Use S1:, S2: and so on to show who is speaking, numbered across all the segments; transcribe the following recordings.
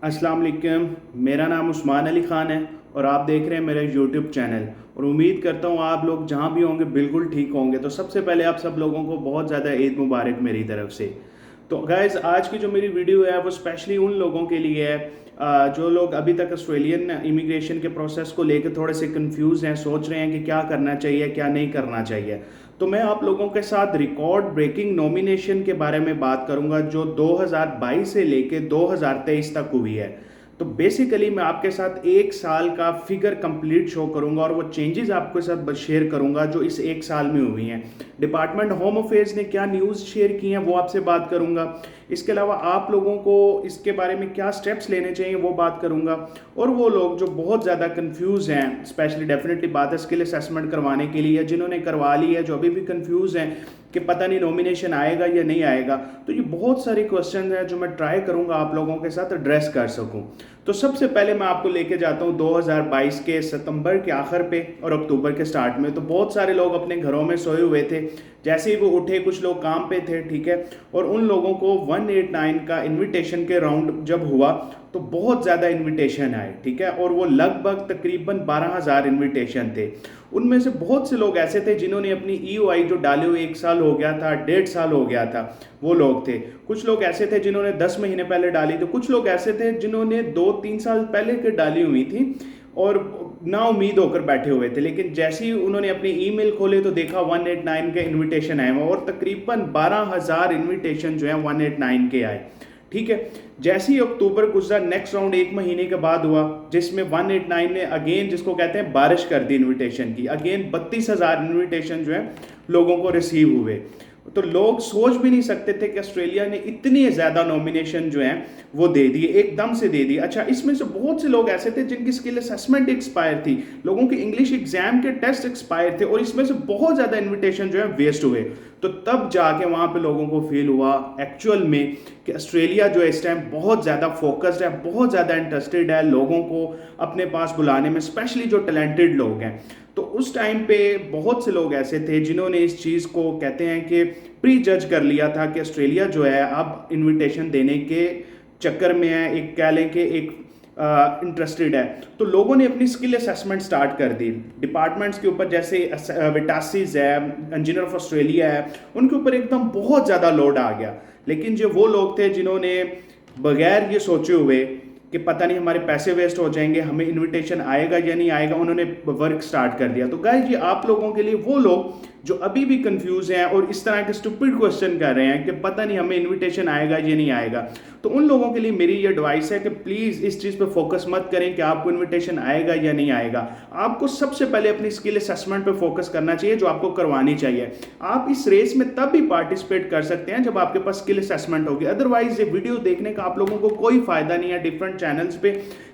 S1: अस्सलाम वालेकुम। मेरा नाम उस्मान अली ख़ान है और आप देख रहे हैं मेरा यूट्यूब चैनल। और उम्मीद करता हूँ आप लोग जहाँ भी होंगे बिल्कुल ठीक होंगे। तो सबसे पहले आप सब लोगों को बहुत ज़्यादा ईद मुबारक मेरी तरफ से। तो गाइज़ आज की जो मेरी वीडियो है वो स्पेशली उन लोगों के लिए है जो लोग अभी तक ऑस्ट्रेलियन इमिग्रेशन के प्रोसेस को लेकर थोड़े से कंफ्यूज हैं, सोच रहे हैं कि क्या करना चाहिए क्या नहीं करना चाहिए। तो मैं आप लोगों के साथ रिकॉर्ड ब्रेकिंग नॉमिनेशन के बारे में बात करूंगा जो 2022 से लेके 2023 तक हुई है। तो बेसिकली मैं आपके साथ एक साल का फिगर कंप्लीट शो करूंगा और वो चेंजेस आपके साथ शेयर करूंगा जो इस एक साल में हुई हैं। डिपार्टमेंट होम अफेयर्स ने क्या न्यूज़ शेयर की हैं वो आपसे बात करूंगा। इसके अलावा आप लोगों को इसके बारे में क्या स्टेप्स लेने चाहिए वो बात करूंगा। और वो लोग जो बहुत ज़्यादा कंफ्यूज हैं, स्पेशली डेफिनेटली बात है स्किल असेसमेंट करवाने के लिए, जिन्होंने करवा ली है, जो अभी भी कंफ्यूज हैं कि पता नहीं नॉमिनेशन आएगा या नहीं आएगा, तो ये बहुत सारे क्वेश्चन हैं जो मैं ट्राई करूंगा आप लोगों के साथ एड्रेस कर सकूं। तो सबसे पहले मैं आपको लेके जाता हूं 2022 के सितंबर के आखिर पे और अक्टूबर के स्टार्ट में। तो बहुत सारे लोग अपने घरों में सोए हुए थे, जैसे ही वो उठे कुछ लोग काम पे थे, ठीक है। और उन लोगों को 189 का इनविटेशन के राउंड जब हुआ तो बहुत ज़्यादा इनविटेशन आए, ठीक है। और वो लगभग तकरीबन 12,000 इनविटेशन थे। उनमें से बहुत से लोग ऐसे थे जिन्होंने अपनी ईओआई जो डाले हुए 1 साल हो गया था, 1.5 साल हो गया था, वो लोग थे। कुछ लोग ऐसे थे जिन्होंने 10 महीने पहले डाली थी, कुछ लोग ऐसे थे जिन्होंने 2-3 साल पहले के डाली हुई थी और ना उम्मीद होकर बैठे हुए थे। लेकिन जैसे ही उन्होंने अपनी ईमेल खोले तो देखा 189 के इनविटेशन आए और तकरीबन 12,000 इनविटेशन जो है 189 के आए, ठीक है। जैसे ही अक्टूबर गुजरा, नेक्स्ट राउंड 1 महीने के बाद हुआ जिसमें 189 ने अगेन, जिसको कहते हैं बारिश कर दी इनविटेशन की, अगेन 32,000 इनविटेशन जो है लोगों को रिसीव हुए। तो लोग सोच भी नहीं सकते थे कि ऑस्ट्रेलिया ने इतनी ज़्यादा नॉमिनेशन जो है वो दे दिए, एकदम से दे दिए। अच्छा, इसमें से बहुत से लोग ऐसे थे जिनकी स्किल असेसमेंट एक्सपायर थी, लोगों के इंग्लिश एग्जाम के टेस्ट एक्सपायर थे और इसमें से बहुत ज़्यादा इन्विटेशन जो है वेस्ट हुए। तो तब जाके वहाँ पे लोगों को फील हुआ एक्चुअल में कि ऑस्ट्रेलिया जो है इस टाइम बहुत ज़्यादा फोकस्ड है, बहुत ज़्यादा इंटरेस्टेड है लोगों को अपने पास बुलाने में, स्पेशली जो टैलेंटेड लोग हैं। तो उस टाइम पे बहुत से लोग ऐसे थे जिन्होंने इस चीज़ को कहते हैं कि प्री जज कर लिया था कि ऑस्ट्रेलिया जो है अब इनविटेशन देने के चक्कर में है, एक कह लें कि एक इंटरेस्टेड है। तो लोगों ने अपनी स्किल असेसमेंट स्टार्ट कर दी डिपार्टमेंट्स के ऊपर, जैसे विटासिस है, इंजीनियर ऑफ ऑस्ट्रेलिया है, उनके ऊपर एकदम बहुत ज़्यादा लोड आ गया। लेकिन जो वो लोग थे जिन्होंने बगैर ये सोचे हुए कि पता नहीं हमारे पैसे वेस्ट हो जाएंगे, हमें इनविटेशन आएगा या नहीं आएगा, उन्होंने वर्क स्टार्ट कर दिया। तो गाइस ये आप लोगों के लिए, वो लोग जो अभी भी कंफ्यूज हैं और इस तरह के स्टूपिड क्वेश्चन कर रहे हैं कि पता नहीं हमें इनविटेशन आएगा या नहीं आएगा, तो उन लोगों के लिए मेरी ये एडवाइस है कि प्लीज़ इस चीज़ पे फोकस मत करें कि आपको इनविटेशन आएगा या नहीं आएगा। आपको सबसे पहले अपनी स्किल असेसमेंट पे फोकस करना चाहिए जो आपको करवानी चाहिए। आप इस रेस में तब भी पार्टिसिपेट कर सकते हैं जब आपके पास स्किल असेसमेंट होगी, अदरवाइज ये वीडियो देखने का आप लोगों को कोई फायदा नहीं है डिफरेंट चैनल्स पे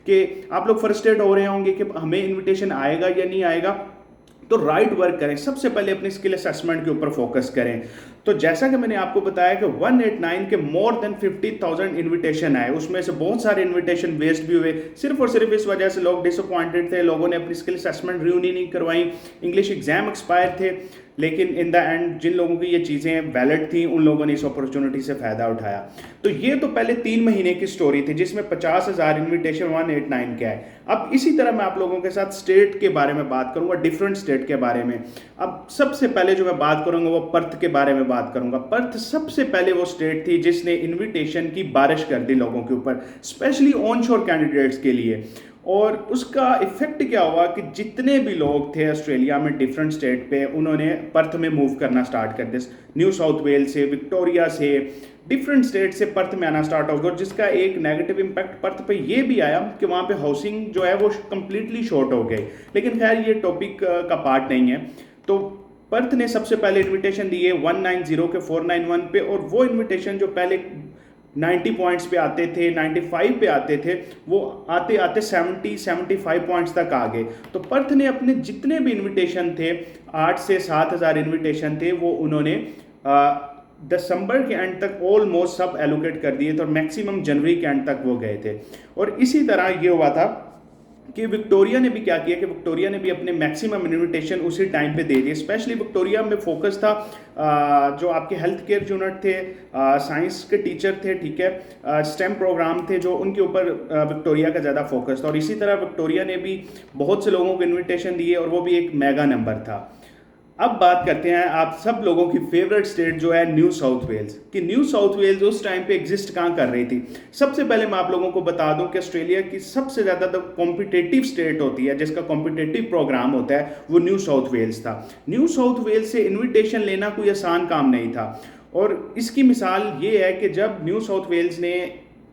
S1: कि आप लोग फ्रस्ट्रेट हो रहे होंगे कि हमें इनविटेशन आएगा या नहीं आएगा। तो राइट वर्क करें, सबसे पहले अपनी स्किल असेसमेंट के ऊपर फोकस करें। तो जैसा कि मैंने आपको बताया कि 189 के मोर देन 50,000 इनविटेशन आए, उसमें से बहुत सारे इनविटेशन वेस्ट भी हुए, सिर्फ और सिर्फ इस वजह से लोग डिसअपॉइंटेड थे, लोगों ने अपनी स्किल असेसमेंट रिन्यू नहीं करवाई, इंग्लिश एग्जाम एक्सपायर थे। लेकिन इन द एंड जिन लोगों की ये चीज़ें वैलिड थी उन लोगों ने इस अपॉर्चुनिटी से फ़ायदा उठाया। तो ये तो पहले 3 महीने की स्टोरी थी जिसमें 50,000 इनविटेशन 189 के आए। अब इसी तरह मैं आप लोगों के साथ स्टेट के बारे में बात करूंगा, डिफरेंट स्टेट के बारे में। अब सबसे पहले जो मैं बात करूंगा वो पर्थ के बारे में बात करूंगा। पर्थ सबसे पहले वो स्टेट थी जिसने इनविटेशन की बारिश कर दी लोगों के ऊपर, स्पेशली ऑन शोर कैंडिडेट्स के लिए। और उसका इफेक्ट क्या हुआ कि जितने भी लोग थे ऑस्ट्रेलिया में डिफरेंट स्टेट पे, उन्होंने पर्थ में मूव करना स्टार्ट कर दिया। न्यू साउथ वेल्स से, विक्टोरिया से, डिफरेंट स्टेट से पर्थ में आना स्टार्ट हो गया। और जिसका एक नेगेटिव इम्पैक्ट पर्थ पे ये भी आया कि वहाँ पे हाउसिंग जो है वो कंप्लीटली शॉर्ट हो गई। लेकिन खैर ये टॉपिक का पार्ट नहीं है। तो पर्थ ने सबसे पहले इन्विटेशन दिए 190 के 491 पे, और वो इन्विटेशन जो पहले 90 पॉइंट्स पे आते थे, 95 पे आते थे, वो आते आते 70-75 पॉइंट्स तक आ गए। तो पर्थ ने अपने जितने भी इनविटेशन थे, 8 से 7,000 इनविटेशन थे, वो उन्होंने दिसंबर के एंड तक ऑलमोस्ट सब एलोकेट कर दिए थे और मैक्सिमम जनवरी के एंड तक वो गए थे। और इसी तरह ये हुआ था कि विक्टोरिया ने भी क्या किया कि विक्टोरिया ने भी अपने मैक्सिमम इन्विटेशन उसी टाइम पे दे दिए। स्पेशली विक्टोरिया में फोकस था जो आपके हेल्थ केयर यूनिट थे, साइंस के टीचर थे, ठीक है, स्टेम प्रोग्राम थे जो उनके ऊपर विक्टोरिया का ज़्यादा फोकस था। और इसी तरह विक्टोरिया ने भी बहुत से लोगों को इन्विटेशन दिए और वो भी एक मेगा नंबर था। अब बात करते हैं आप सब लोगों की फेवरेट स्टेट जो है न्यू साउथ वेल्स, कि न्यू साउथ वेल्स उस टाइम पे एग्जिस्ट कहाँ कर रही थी। सबसे पहले मैं आप लोगों को बता दूं कि ऑस्ट्रेलिया की सबसे ज़्यादा तो कॉम्पिटेटिव स्टेट होती है, जिसका कॉम्पिटेटिव प्रोग्राम होता है, वो न्यू साउथ वेल्स था। न्यू साउथ वेल्स से इन्विटेशन लेना कोई आसान काम नहीं था। और इसकी मिसाल ये है कि जब न्यू साउथ वेल्स ने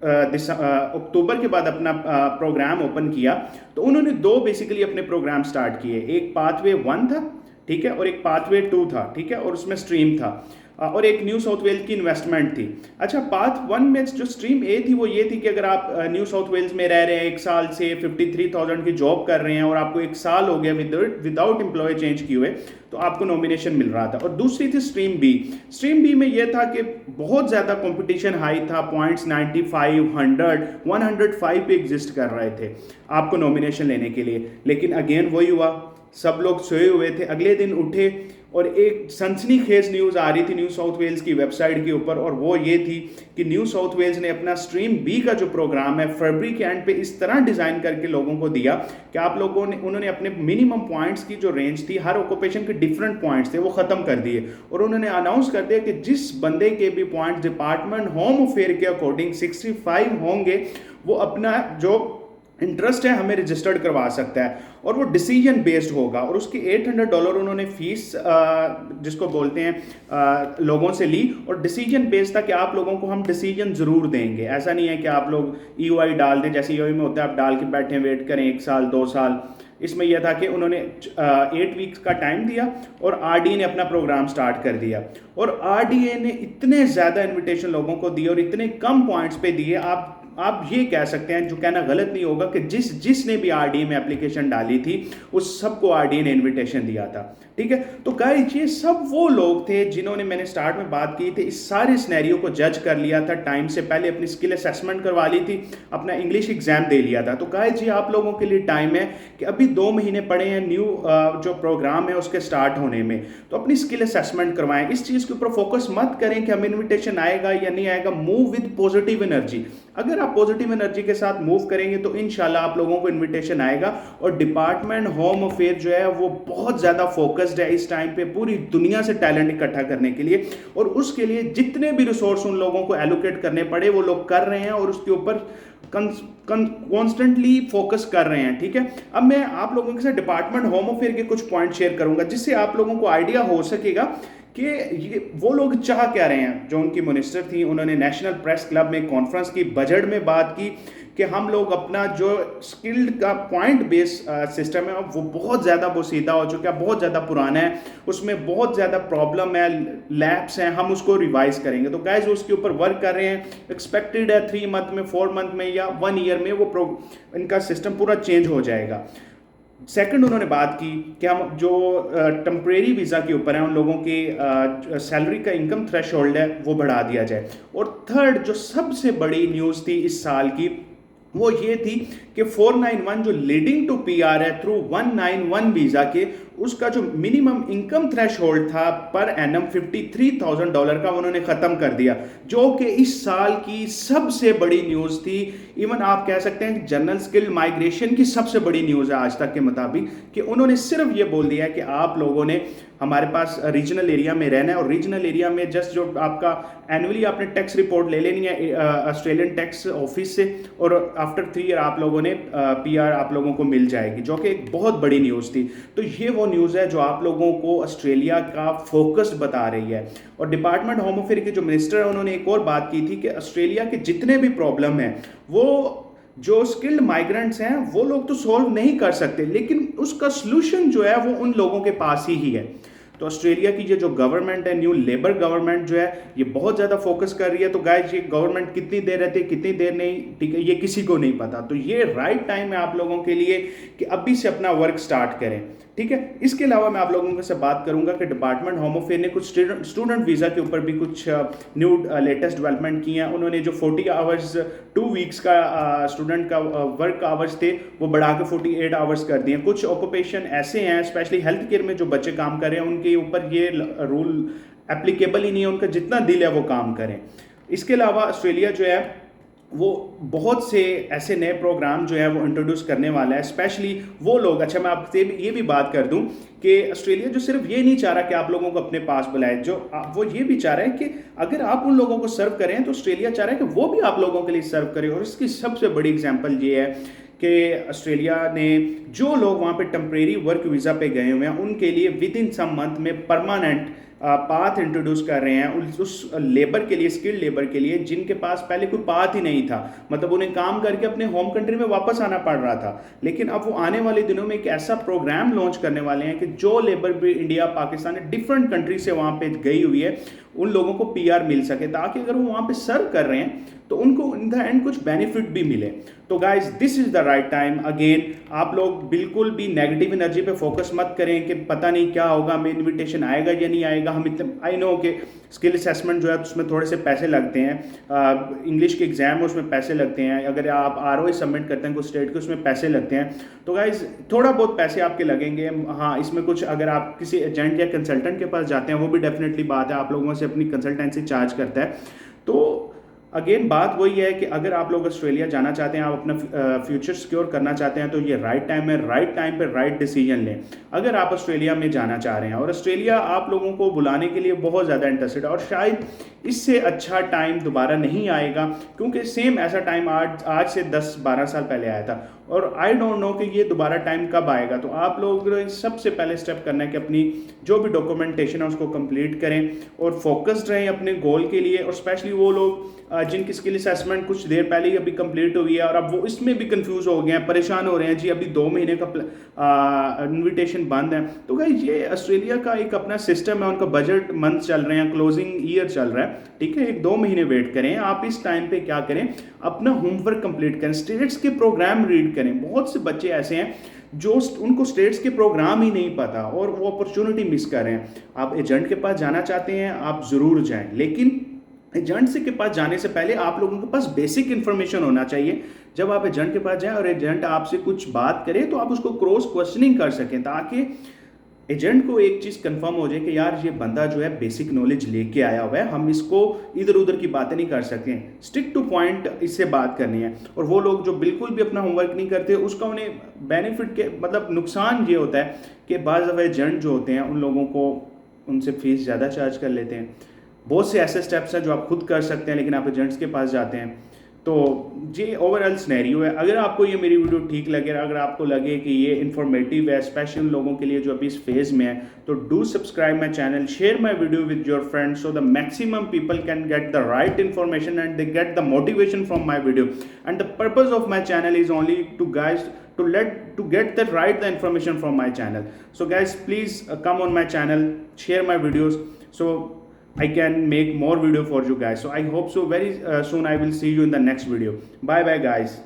S1: अक्टूबर के बाद अपना प्रोग्राम ओपन किया, तो उन्होंने दो बेसिकली अपने प्रोग्राम स्टार्ट किए। एक पाथवे 1 था, ठीक है, और एक पाथवे 2 था, ठीक है, और उसमें स्ट्रीम था, और एक न्यू साउथ वेल्स की इन्वेस्टमेंट थी। अच्छा, पाथ 1 में जो स्ट्रीम ए थी वो ये थी कि अगर आप न्यू साउथ वेल्स में रह रहे हैं, 1 साल से 53,000 की जॉब कर रहे हैं और आपको 1 साल हो गया विदाउट एम्प्लॉय चेंज किए हुए, तो आपको नॉमिनेशन मिल रहा था। और दूसरी थी स्ट्रीम बी। स्ट्रीम बी में यह था कि बहुत ज़्यादा कंपटीशन हाई था, पॉइंट्स 95, 100, 105 पे एग्जिस्ट कर रहे थे आपको नॉमिनेशन लेने के लिए। लेकिन अगेन वही हुआ, सब लोग सोए हुए थे, अगले दिन उठे और एक सनसनीखेज न्यूज़ आ रही थी न्यू साउथ वेल्स की वेबसाइट के ऊपर, और वो ये थी कि न्यू साउथ वेल्स ने अपना स्ट्रीम बी का जो प्रोग्राम है फरवरी के एंड पे इस तरह डिज़ाइन करके लोगों को दिया कि आप लोगों ने उन्होंने अपने मिनिमम पॉइंट्स की जो रेंज थी, हर ऑक्यूपेशन के डिफरेंट पॉइंट्स थे, वो ख़त्म कर दिए। और उन्होंने अनाउंस कर दिया कि जिस बंदे के भी पॉइंट्स डिपार्टमेंट होम अफेयर के अकॉर्डिंग 65 होंगे, वो अपना जो इंटरेस्ट है हमें रजिस्टर्ड करवा सकता है, और वो डिसीजन बेस्ड होगा। और उसकी $800 उन्होंने फीस जिसको बोलते हैं लोगों से ली, और डिसीजन बेस्ड था कि आप लोगों को हम डिसीजन ज़रूर देंगे। ऐसा नहीं है कि आप लोग EOI डाल दें, जैसे EOI में होता है आप डाल के बैठे वेट करें 1 साल 2 साल। इसमें यह था कि उन्होंने 8 वीक्स का टाइम दिया और RDA ने अपना प्रोग्राम स्टार्ट कर दिया। और RDA ने इतने ज़्यादा इन्विटेशन लोगों को दिए और इतने कम पॉइंट्स पे दिए, आप ये कह सकते हैं, जो कहना गलत नहीं होगा, कि जिसने भी RDA में एप्लीकेशन डाली थी उस सबको RDA ने इनविटेशन दिया था, ठीक है। तो गाइस, ये सब वो लोग थे जिन्होंने, मैंने स्टार्ट में बात की थी, इस सारे सिनेरियो को जज कर लिया था टाइम से पहले, अपनी स्किल असेसमेंट करवा ली थी, अपना इंग्लिश एग्जाम दे लिया था। तो गाइस, ये आप लोगों के लिए टाइम है कि अभी 2 महीने पड़े हैं न्यू जो प्रोग्राम है उसके स्टार्ट होने में, तो अपनी स्किल असेसमेंट करवाएं। इस चीज़ के ऊपर फोकस मत करें कि हमें इन्विटेशन आएगा या नहीं आएगा। Move with positive energy. अगर आप पॉजिटिव एनर्जी के साथ मूव करेंगे तो इंशाल्लाह आप लोगों को इनविटेशन आएगा। और डिपार्टमेंट होम अफेयर जो है वो बहुत ज़्यादा फोकस्ड है इस टाइम पे पूरी दुनिया से टैलेंट इकट्ठा करने के लिए, और उसके लिए जितने भी रिसोर्स उन लोगों को एलोकेट करने पड़े वो लोग कर रहे हैं, और उसके ऊपर कॉन्स्टेंटली फोकस कर रहे हैं, ठीक है। अब मैं आप लोगों के साथ डिपार्टमेंट होम अफेयर के कुछ पॉइंट शेयर करूंगा, जिससे आप लोगों को आइडिया हो सकेगा कि ये वो लोग चाह क्या रहे हैं। जो उनकी मिनिस्टर थी, उन्होंने नेशनल प्रेस क्लब में कॉन्फ्रेंस की, बजट में बात की कि हम लोग अपना जो स्किल्ड का पॉइंट बेस सिस्टम है वो बहुत ज़्यादा बोसीदा हो चुका है, बहुत ज़्यादा पुराना है, उसमें बहुत ज़्यादा प्रॉब्लम है, लैप्स हैं, हम उसको रिवाइज करेंगे। तो गाइज उसके ऊपर वर्क कर रहे हैं। एक्सपेक्टेड है 3 मंथ में, 4 मंथ में या 1 ईयर में वो इनका सिस्टम पूरा चेंज हो जाएगा। सेकंड, उन्होंने बात की कि हम जो टेम्परेरी वीज़ा के ऊपर है उन लोगों की सैलरी का इनकम थ्रेशोल्ड है वो बढ़ा दिया जाए। और थर्ड, जो सबसे बड़ी न्यूज़ थी इस साल की, वो ये थी कि 491 जो लीडिंग टू PR है थ्रू 191 वीज़ा के, उसका जो मिनिमम इनकम थ्रेशोल्ड था पर एनम $53,000 का, उन्होंने ख़त्म कर दिया, जो कि इस साल की सबसे बड़ी न्यूज़ थी। इवन आप कह सकते हैं कि जनरल स्किल माइग्रेशन की सबसे बड़ी न्यूज़ है आज तक के मुताबिक, कि उन्होंने सिर्फ ये बोल दिया है कि आप लोगों ने हमारे पास रीजनल एरिया में रहना है, और रीजनल एरिया में जस्ट जो आपका एनुअली आपने टैक्स रिपोर्ट ले लेनी है ऑस्ट्रेलियन टैक्स ऑफिस से, और आफ्टर 3 ईयर आप लोगों ने PR आप लोगों को मिल जाएगी, जो कि एक बहुत बड़ी न्यूज़ थी। तो ये वो न्यूज़ है जो आप लोगों को ऑस्ट्रेलिया का फोकस बता रही है। और डिपार्टमेंट होम अफेयर के जो मिनिस्टर है उन्होंने एक और बात की थी कि ऑस्ट्रेलिया के जितने भी प्रॉब्लम हैं वो जो स्किल्ड माइग्रेंट्स हैं वो लोग तो सॉल्व नहीं कर सकते, लेकिन उसका सलूशन जो है वो उन लोगों के पास ही है। तो ऑस्ट्रेलिया की ये जो गवर्नमेंट है, न्यू लेबर गवर्नमेंट जो है, ये बहुत ज़्यादा फोकस कर रही है। तो गाइस, ये गवर्नमेंट कितनी देर रहती है कितनी देर नहीं, ठीक है, ये किसी को नहीं पता। तो ये राइट टाइम है आप लोगों के लिए कि अभी से अपना वर्क स्टार्ट करें। ठीक है। इसके अलावा मैं आप लोगों से बात करूंगा कि डिपार्टमेंट होम अफेयर ने कुछ स्टूडेंट वीज़ा के ऊपर भी कुछ न्यू लेटेस्ट डेवलपमेंट की हैं। उन्होंने जो 40 आवर्स 2 वीक्स का स्टूडेंट का वर्क आवर्स थे वो बढ़ा के 48 आवर्स कर दिए। कुछ ऑक्यूपेशन ऐसे हैं स्पेशली हेल्थ केयर में जो बच्चे काम कर रहे हैं उनके ऊपर ये रूल एप्लीकेबल ही नहीं है, उनका जितना दिल है वो काम करें। इसके अलावा ऑस्ट्रेलिया जो है वो बहुत से ऐसे नए प्रोग्राम जो है वो इंट्रोड्यूस करने वाला है, स्पेशली वो लोग। अच्छा, मैं आपसे ये भी बात कर दूं कि ऑस्ट्रेलिया जो सिर्फ ये नहीं चाह रहा कि आप लोगों को अपने पास बुलाए, जो वो ये भी चाह रहा है कि अगर आप उन लोगों को सर्व करें तो ऑस्ट्रेलिया चाह रहा है कि वो भी आप लोगों के लिए सर्व करे। और इसकी सबसे बड़ी एग्जांपल ये है कि ऑस्ट्रेलिया ने जो लोग वहाँ पे टेम्परेरी वर्क वीज़ा पे गए हुए हैं उनके लिए विद इन सम मंथ में परमानेंट पाथ इंट्रोड्यूस कर रहे हैं उस लेबर के लिए, स्किल्ड लेबर के लिए जिनके पास पहले कोई पाथ ही नहीं था। मतलब उन्हें काम करके अपने होम कंट्री में वापस आना पड़ रहा था, लेकिन अब वो आने वाले दिनों में एक ऐसा प्रोग्राम लॉन्च करने वाले हैं कि जो लेबर भी इंडिया, पाकिस्तान, डिफरेंट कंट्री से वहाँ पे गई हुई है उन लोगों को पीआर मिल सके, ताकि अगर वो वहाँ पे सर्व कर रहे हैं तो उनको इन द एंड कुछ बेनिफिट भी मिले। तो guys this is the right time. Again आप लोग बिल्कुल भी नेगेटिव एनर्जी पे फोकस मत करें कि पता नहीं क्या होगा, हमें इनविटेशन आएगा या नहीं आएगा। हम इतने आई नो कि स्किल असेसमेंट जो है उसमें थोड़े से पैसे लगते हैं, इंग्लिश के एग्जाम है उसमें पैसे लगते हैं, अगर आप आरओआई सबमिट करते हैं कुछ स्टेट के उसमें पैसे लगते हैं। तो गाइज थोड़ा बहुत पैसे आपके लगेंगे। हाँ, इसमें कुछ अगर आप किसी एजेंट या कंसल्टेंट के पास जाते हैं वो भी डेफिनेटली बात है, आप लोगों से अपनी कंसल्टेंसी चार्ज करता है। तो अगेन बात वही है कि अगर आप लोग ऑस्ट्रेलिया जाना चाहते हैं, आप अपना फ्यूचर सिक्योर करना चाहते हैं, तो ये राइट टाइम है, राइट टाइम पे राइट डिसीजन लें अगर आप ऑस्ट्रेलिया में जाना चाह रहे हैं। और ऑस्ट्रेलिया आप लोगों को बुलाने के लिए बहुत ज़्यादा इंटरेस्टेड है और शायद इससे अच्छा टाइम दोबारा नहीं आएगा, क्योंकि सेम ऐसा टाइम आज से 10-12 साल पहले आया था और आई डोंट नो कि ये दोबारा टाइम कब आएगा। तो आप लोग सबसे पहले स्टेप करना है कि अपनी जो भी डॉक्यूमेंटेशन है उसको कंप्लीट करें और फोकस्ड रहें अपने गोल के लिए। और स्पेशली वो लोग जिनकी स्किल असेसमेंट कुछ देर पहले ही अभी कंप्लीट हुई है और अब वो इसमें भी कंफ्यूज हो गए हैं, परेशान हो रहे हैं, जी अभी 2 महीने का इन्विटेशन बंद है। तो गाइस ये ऑस्ट्रेलिया का एक अपना सिस्टम है, उनका बजट मंथ चल रहे हैं, क्लोजिंग ईयर चल रहा है, ठीक है। 1-2 महीने वेट करें। आप इस टाइम पे क्या करें, अपना होमवर्क कंप्लीट करें, स्टेट्स के प्रोग्राम रीड करें। बहुत से बच्चे ऐसे हैं जो उनको स्टेट्स के प्रोग्राम ही नहीं पता और वो अपॉर्चुनिटी मिस कर रहे हैं। आप एजेंट के पास जाना चाहते हैं, आप ज़रूर जाएं, लेकिन एजेंट से के पास जाने से पहले आप लोगों के पास बेसिक इन्फॉर्मेशन होना चाहिए। जब आप एजेंट के पास जाएं और एजेंट आपसे कुछ बात करे तो आप उसको क्रॉस क्वेश्चनिंग कर सकें, ताकि एजेंट को एक चीज़ कंफर्म हो जाए कि यार ये बंदा जो है बेसिक नॉलेज लेके आया हुआ है, हम इसको इधर उधर की बातें नहीं कर सकते, स्टिक टू पॉइंट इससे बात करनी है। और वो लोग जो बिल्कुल भी अपना होमवर्क नहीं करते उसका उन्हें बेनिफिट के मतलब नुकसान ये होता है कि बाज़ दफ़ा एजेंट जो होते हैं उन लोगों को उनसे फीस ज़्यादा चार्ज कर लेते हैं। बहुत से ऐसे स्टेप्स हैं जो आप खुद कर सकते हैं लेकिन आप एजेंट्स के पास जाते हैं। तो ये ओवरऑल सिनेरियो है। अगर आपको ये मेरी वीडियो ठीक लगे, अगर आपको लगे कि ये इन्फॉर्मेटिव है स्पेशल लोगों के लिए जो अभी इस फेज़ में है, तो do subscribe my channel, share my video with your friends so the maximum people can get the right information and they get the motivation from my video. And the purpose of my channel is only to guys to get the information from my channel. So guys, please come on my channel, share my videos so I can make more video for you guys. So I hope so very soon I will see you in the next video. Bye bye guys.